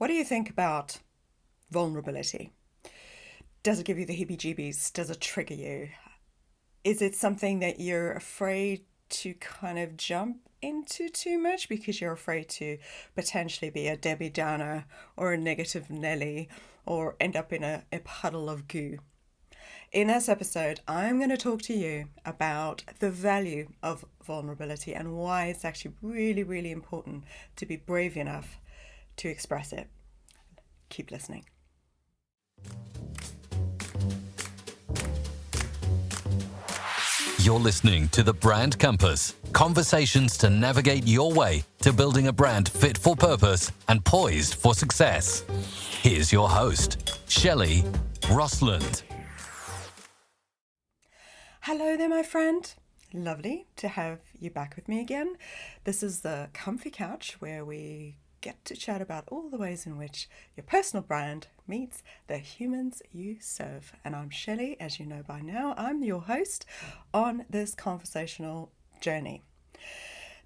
What do you think about vulnerability? Does it give you the heebie-jeebies? Does it trigger you? Is it something that you're afraid to kind of jump into too much because you're afraid to potentially be a Debbie Downer or a negative Nelly or end up in a puddle of goo? In this episode, I'm going to talk to you about the value of vulnerability and why it's actually really, really important to be brave enough to express it. Keep listening. You're listening to The Brand Compass, conversations to navigate your way to building a brand fit for purpose and poised for success. Here's your host, Shelley Rostlund. Hello there, my friend. Lovely to have you back with me again. This is the comfy couch where we get to chat about all the ways in which your personal brand meets the humans you serve. And I'm Shelley, as you know by now. I'm your host on this conversational journey.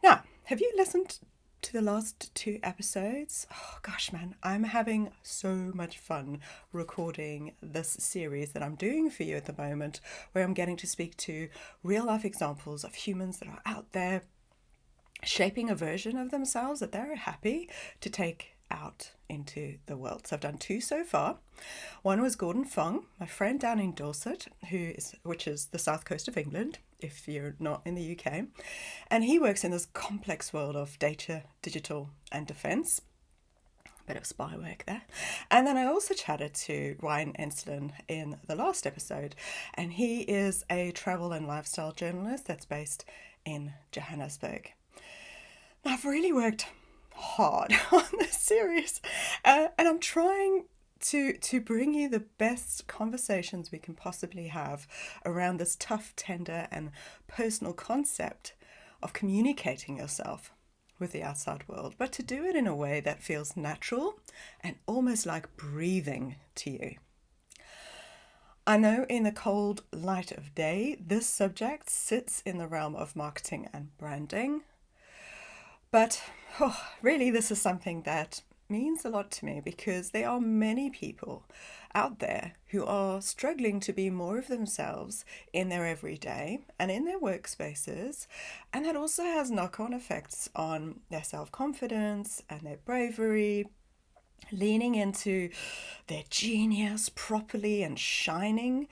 Now, have you listened to the last two episodes? Oh gosh, man, I'm having so much fun recording this series that I'm doing for you at the moment, where I'm getting to speak to real life examples of humans that are out there shaping a version of themselves that they're happy to take out into the world. So I've done two so far. One was Fong, my friend down in Dorset, which is the south coast of England, if you're not in the UK. And he works in this complex world of data, digital, and defense. Bit of spy work there. And then I also chatted to Ryan Enslin in the last episode, and he is a travel and lifestyle journalist that's based in Johannesburg. Now, I've really worked hard on this series, and I'm trying to bring you the best conversations we can possibly have around this tough, tender, and personal concept of communicating yourself with the outside world, but to do it in a way that feels natural and almost like breathing to you. I know in the cold light of day, this subject sits in the realm of marketing and branding. But really, this is something that means a lot to me because there are many people out there who are struggling to be more of themselves in their everyday and in their workspaces. And that also has knock-on effects on their self-confidence and their bravery, leaning into their genius properly and shining,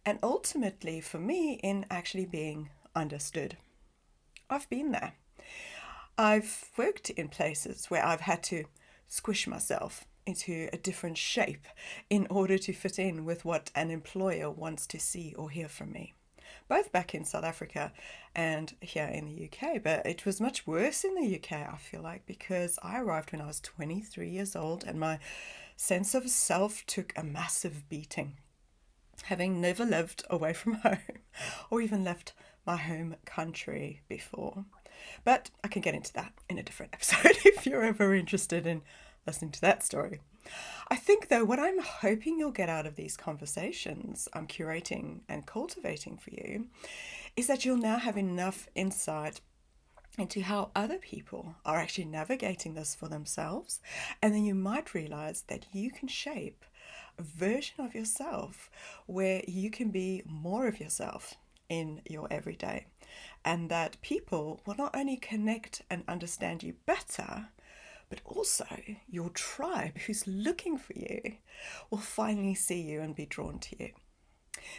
and ultimately, for me, in actually being understood. I've been there. I've worked in places where I've had to squish myself into a different shape in order to fit in with what an employer wants to see or hear from me, both back in South Africa and here in the UK. But it was much worse in the UK, I feel like, because I arrived when I was 23 years old and my sense of self took a massive beating, having never lived away from home or even left my home country before. But I can get into that in a different episode if you're ever interested in listening to that story. I think, though, what I'm hoping you'll get out of these conversations I'm curating and cultivating for you is that you'll now have enough insight into how other people are actually navigating this for themselves. And then you might realize that you can shape a version of yourself where you can be more of yourself in your everyday, and that people will not only connect and understand you better, but also your tribe who's looking for you will finally see you and be drawn to you.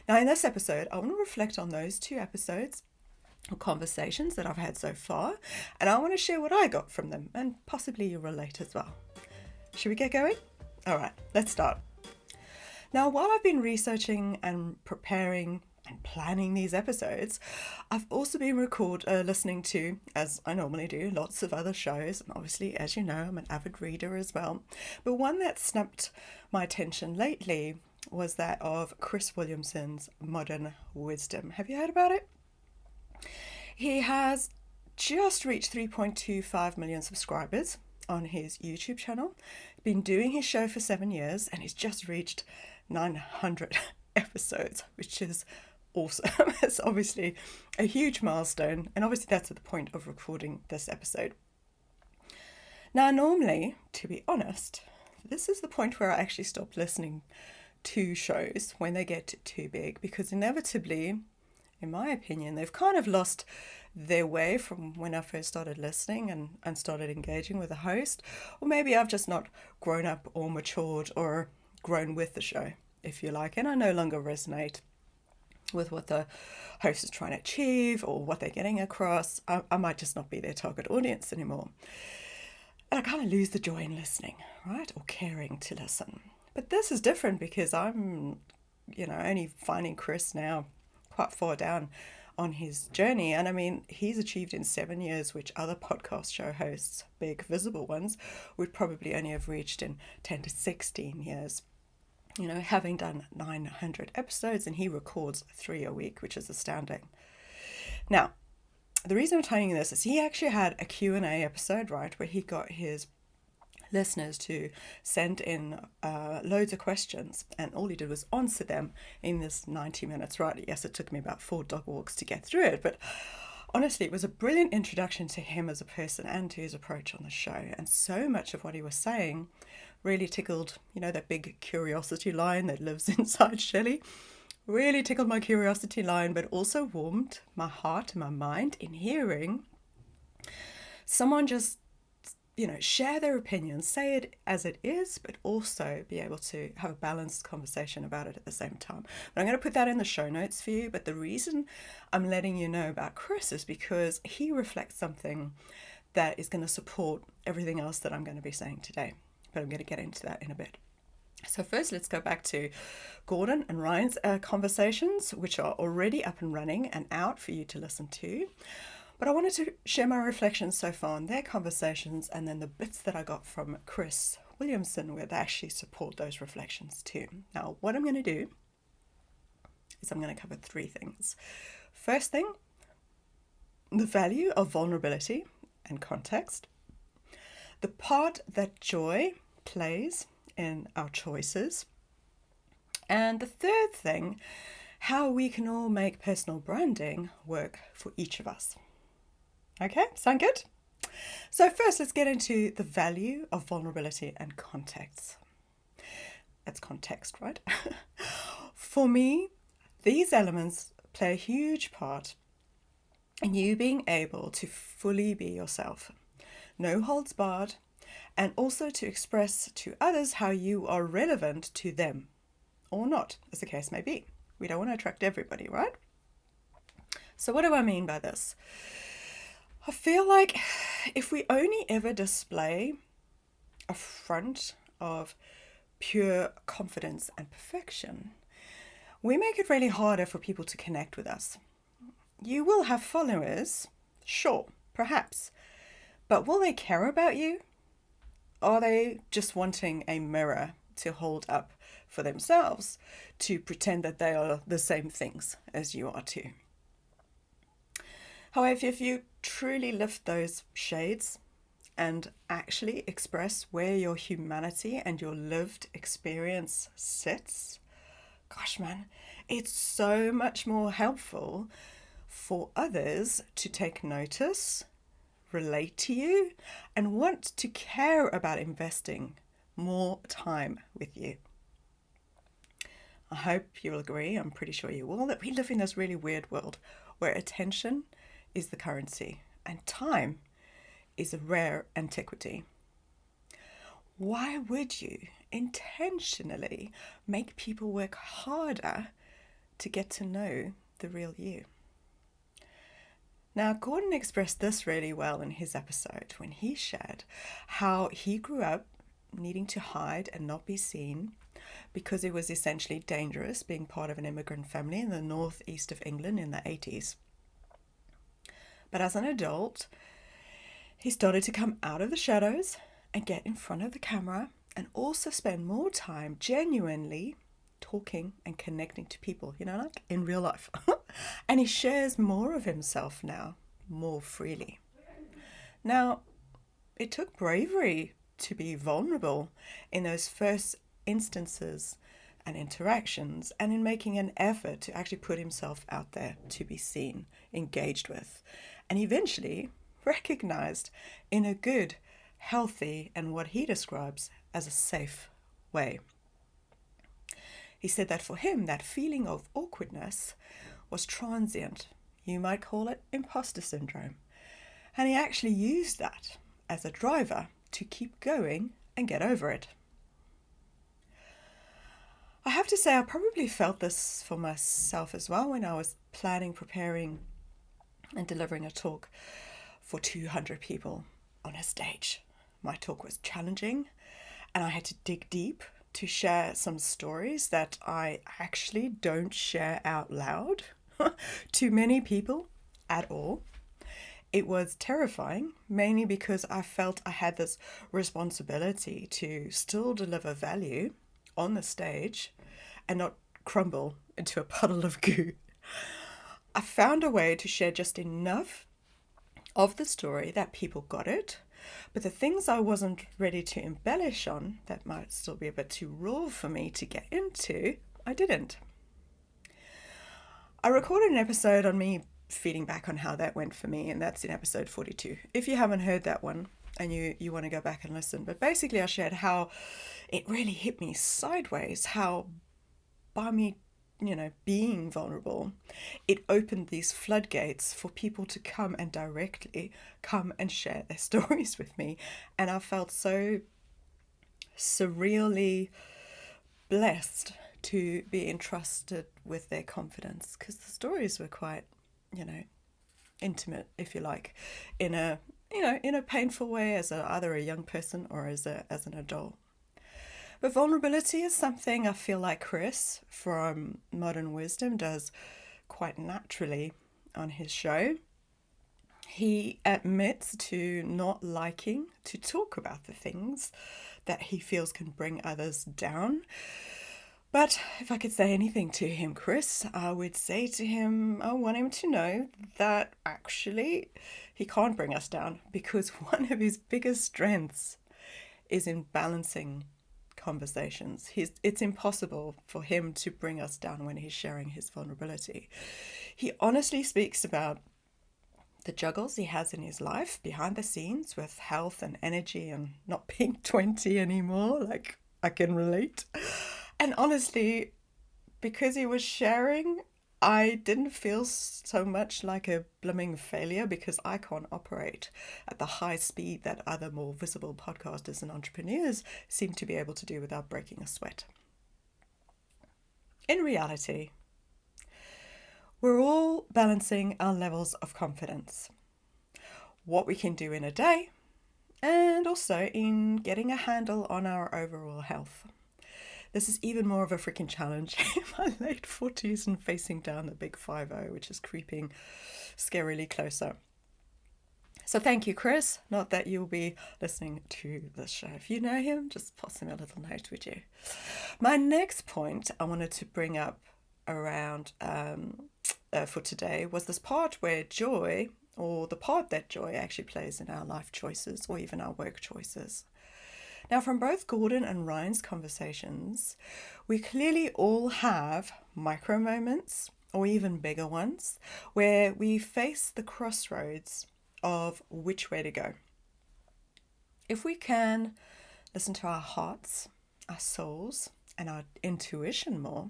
Now, in this episode, I want to reflect on those two episodes or conversations that I've had so far, and I want to share what I got from them, and possibly you relate as well. Should we get going? All right, let's start. Now, while I've been researching and preparing and planning these episodes, I've also been listening to, as I normally do, lots of other shows. And obviously, as you know, I'm an avid reader as well. But one that snapped my attention lately was that of Chris Williamson's Modern Wisdom. Have you heard about it? He has just reached 3.25 million subscribers on his YouTube channel. He's been doing his show for 7 years and he's just reached 900 episodes, which is awesome. It's obviously a huge milestone, and obviously that's at the point of recording this episode. Now, normally, to be honest, this is the point where I actually stop listening to shows when they get too big, because inevitably, in my opinion, they've kind of lost their way from when I first started listening and started engaging with the host. Or maybe I've just not grown up or matured or grown with the show, if you like, and I no longer resonate with what the host is trying to achieve or what they're getting across. I might just not be their target audience anymore. And I kind of lose the joy in listening, right? Or caring to listen. But this is different because I'm, only finding Chris now quite far down on his journey. And I mean, he's achieved in 7 years, which other podcast show hosts, big visible ones, would probably only have reached in 10 to 16 years. Having done 900 episodes, and he records 3 a week, which is astounding. Now, the reason I'm telling you this is he actually had a Q&A episode, right, where he got his listeners to send in loads of questions, and all he did was answer them in this 90 minutes, right? Yes, it took me about 4 dog walks to get through it, but honestly, it was a brilliant introduction to him as a person and to his approach on the show. And so much of what he was saying really tickled, that big curiosity line that lives inside Shelley. Really tickled my curiosity line, but also warmed my heart and my mind in hearing someone just, share their opinions, say it as it is, but also be able to have a balanced conversation about it at the same time. But I'm going to put that in the show notes for you. But the reason I'm letting you know about Chris is because he reflects something that is going to support everything else that I'm going to be saying today. But I'm going to get into that in a bit. So first, let's go back to Gordon and Ryan's conversations, which are already up and running and out for you to listen to. But I wanted to share my reflections so far on their conversations, and then the bits that I got from Chris Williamson where they actually support those reflections too. Now, what I'm going to do is I'm going to cover 3 things. First thing, the value of vulnerability and context. The part that joy plays in our choices. And the third thing, how we can all make personal branding work for each of us. Okay, sound good? So first, let's get into the value of vulnerability and context. That's context, right? For me, these elements play a huge part in you being able to fully be yourself. No holds barred, and also to express to others how you are relevant to them, or not, as the case may be. We don't want to attract everybody, right? So what do I mean by this? I feel like if we only ever display a front of pure confidence and perfection, we make it really harder for people to connect with us. You will have followers, sure, perhaps, but will they care about you? Are they just wanting a mirror to hold up for themselves to pretend that they are the same things as you are too? However, if you truly lift those shades and actually express where your humanity and your lived experience sits, gosh man, it's so much more helpful for others to take notice, relate to you, and want to care about investing more time with you. I hope you'll agree, I'm pretty sure you will, that we live in this really weird world where attention is the currency and time is a rare antiquity. Why would you intentionally make people work harder to get to know the real you? Now, Gordon expressed this really well in his episode when he shared how he grew up needing to hide and not be seen because it was essentially dangerous being part of an immigrant family in the northeast of England in the 80s. But as an adult, he started to come out of the shadows and get in front of the camera and also spend more time genuinely talking and connecting to people, like in real life. And he shares more of himself now, more freely. Now, it took bravery to be vulnerable in those first instances and interactions, and in making an effort to actually put himself out there to be seen, engaged with, and eventually recognized in a good, healthy, and what he describes as a safe way. He said that for him, that feeling of awkwardness was transient. You might call it imposter syndrome. And he actually used that as a driver to keep going and get over it. I have to say, I probably felt this for myself as well when I was planning, preparing, and delivering a talk for 200 people on a stage. My talk was challenging, and I had to dig deep to share some stories that I actually don't share out loud to many people at all. It was terrifying, mainly because I felt I had this responsibility to still deliver value on the stage and not crumble into a puddle of goo. I found a way to share just enough of the story that people got it, but the things I wasn't ready to embellish on, that might still be a bit too raw for me to get into, I didn't. I recorded an episode on me feeding back on how that went for me, and that's in episode 42. If you haven't heard that one and you want to go back and listen, but basically I shared how it really hit me sideways, how by me being vulnerable, it opened these floodgates for people to come and directly come and share their stories with me. And I felt so surreally blessed to be entrusted with their confidence, because the stories were quite, intimate, if you like, in a painful way as either a young person or as an adult. But vulnerability is something I feel like Chris from Modern Wisdom does quite naturally on his show. He admits to not liking to talk about the things that he feels can bring others down. But if I could say anything to him, Chris, I would say to him, I want him to know that actually he can't bring us down, because one of his biggest strengths is in balancing conversations. It's impossible for him to bring us down when he's sharing his vulnerability. He honestly speaks about the juggles he has in his life behind the scenes with health and energy and not being 20 anymore. Like, I can relate. And honestly, because he was sharing, I didn't feel so much like a blooming failure, because I can't operate at the high speed that other more visible podcasters and entrepreneurs seem to be able to do without breaking a sweat. In reality, we're all balancing our levels of confidence, what we can do in a day, and also in getting a handle on our overall health. This is even more of a freaking challenge in my late 40s and facing down the big 50, which is creeping scarily closer. So thank you, Chris. Not that you'll be listening to this show. If you know him, just pass him a little note, would you? My next point I wanted to bring up around for today was this part where joy, or the part that joy actually plays in our life choices or even our work choices. Now, from both Gordon and Ryan's conversations, we clearly all have micro moments, or even bigger ones, where we face the crossroads of which way to go. If we can listen to our hearts, our souls, and our intuition more,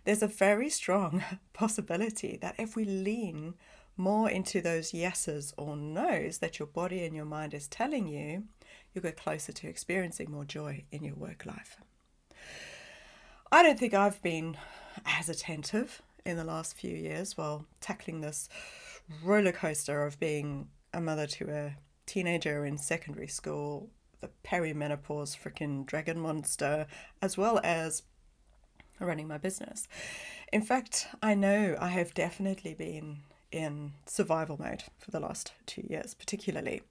there's a very strong possibility that if we lean more into those yeses or nos that your body and your mind is telling you, you'll get closer to experiencing more joy in your work life. I don't think I've been as attentive in the last few years while tackling this roller coaster of being a mother to a teenager in secondary school, the perimenopause freaking dragon monster, as well as running my business. In fact, I know I have definitely been in survival mode for the last 2 years, particularly.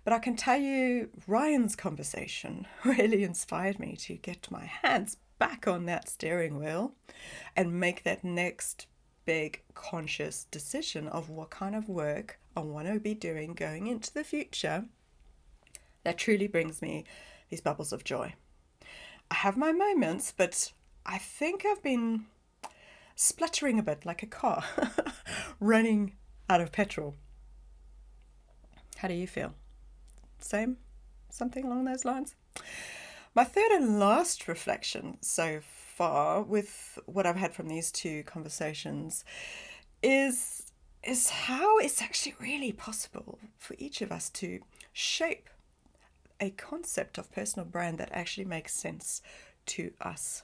But I can tell you, Ryan's conversation really inspired me to get my hands back on that steering wheel and make that next big conscious decision of what kind of work I want to be doing going into the future that truly brings me these bubbles of joy. I have my moments, but I think I've been spluttering a bit like a car running out of petrol. How do you feel? Same? something along those lines. My third and last reflection so far with what I've had from these two conversations is how it's actually really possible for each of us to shape a concept of personal brand that actually makes sense to us.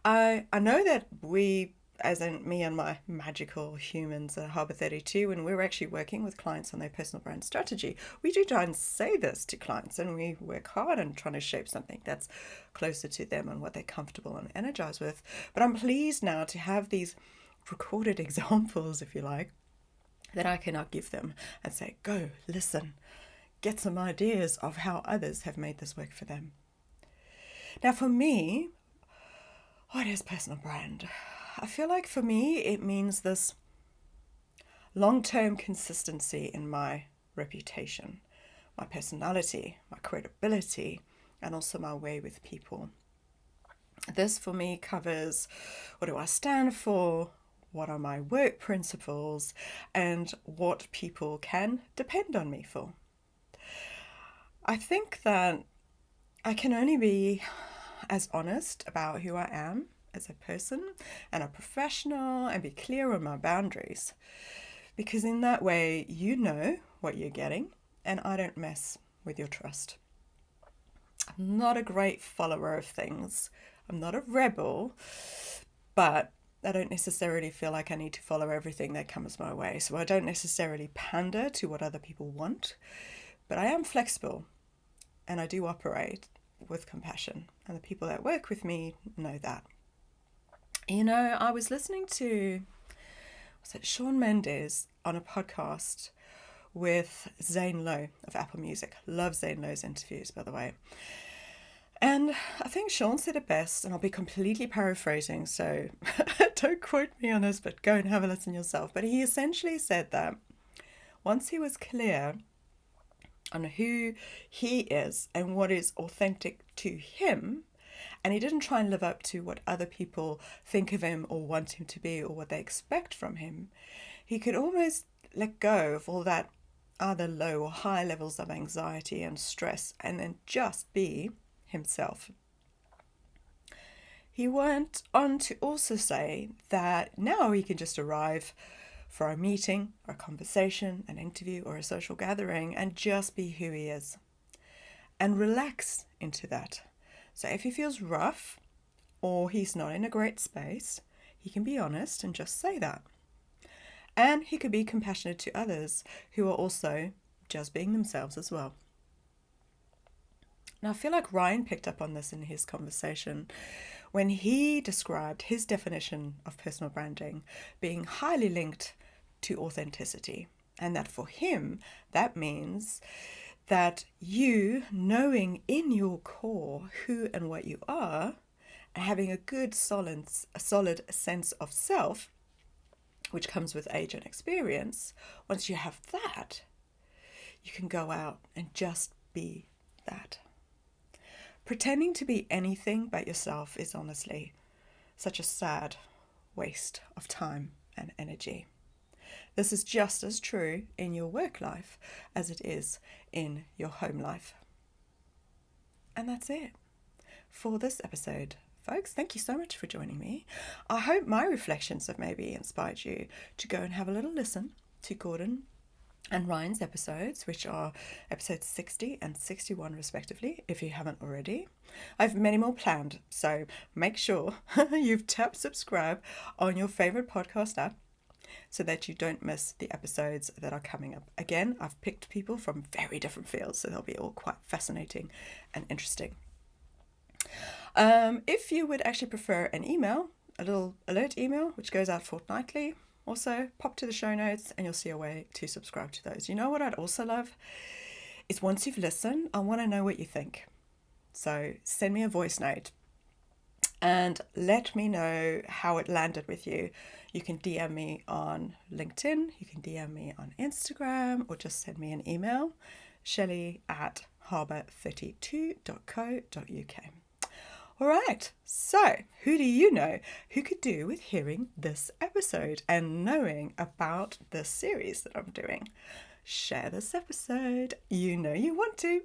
I know that we, as in me and my magical humans at 𝗘𝗣𝗜𝗦𝗘𝗟𝗟, when we're actually working with clients on their personal brand strategy, we do try and say this to clients, and we work hard on trying to shape something that's closer to them and what they're comfortable and energized with. But I'm pleased now to have these recorded examples, if you like, that I can now give them and say, go, listen, get some ideas of how others have made this work for them. Now, for me, what is personal brand? I feel like for me, it means this long-term consistency in my reputation, my personality, my credibility, and also my way with people. This for me covers what do I stand for, what are my work principles, and what people can depend on me for. I think that I can only be as honest about who I am as a person and a professional and be clear on my boundaries, because in that way you know what you're getting and I don't mess with your trust. I'm not a great follower of things. I'm not a rebel, but I don't necessarily feel like I need to follow everything that comes my way. So I don't necessarily pander to what other people want, but I am flexible and I do operate with compassion, and the people that work with me know that. You know, I was listening to, was it Shawn Mendes on a podcast with 𝗧𝗛𝗓 of Apple Music. Love 𝗧𝗛𝗓's interviews, by the way. And I think Shawn said it best, and I'll be completely paraphrasing, so don't quote me on this, but go and have a listen yourself. But he essentially said that once he was clear on who he is and what is authentic to him, and he didn't try and live up to what other people think of him or want him to be or what they expect from him, he could almost let go of all that either low or high levels of anxiety and stress and then just be himself. He went on to also say that now he can just arrive for a meeting, or a conversation, an interview, or a social gathering and just be who he is and relax into that. So if he feels rough or he's not in a great space, he can be honest and just say that. And he could be compassionate to others who are also just being themselves as well. Now, I feel like Ryan picked up on this in his conversation when he described his definition of personal branding being highly linked to authenticity. And that for him, that means that you knowing in your core who and what you are, and having a good solid sense of self, which comes with age and experience, once you have that, you can go out and just be that. Pretending to be anything but yourself is honestly such a sad waste of time and energy. This is just as true in your work life as it is in your home life. And that's it for this episode. Folks, thank you so much for joining me. I hope my reflections have maybe inspired you to go and have a little listen to Gordon and Ryan's episodes, which are episodes 60 and 61 respectively, if you haven't already. I have many more planned, so make sure you've tapped subscribe on your favorite podcast app so that you don't miss the episodes that are coming up. Again, I've picked people from very different fields, so they'll be all quite fascinating and interesting. If you would actually prefer an email, a little alert email, which goes out fortnightly, also pop to the show notes and you'll see a way to subscribe to those. You know what I'd also love is once you've listened, I want to know what you think. So send me a voice note and let me know how it landed with you. You can DM me on LinkedIn, you can DM me on Instagram, or just send me an email, Shelley@𝗘𝗣𝗜𝗦𝗢𝗗𝗘.co.uk. All right, so who do you know who could do with hearing this episode and knowing about this series that I'm doing? Share this episode. You know you want to.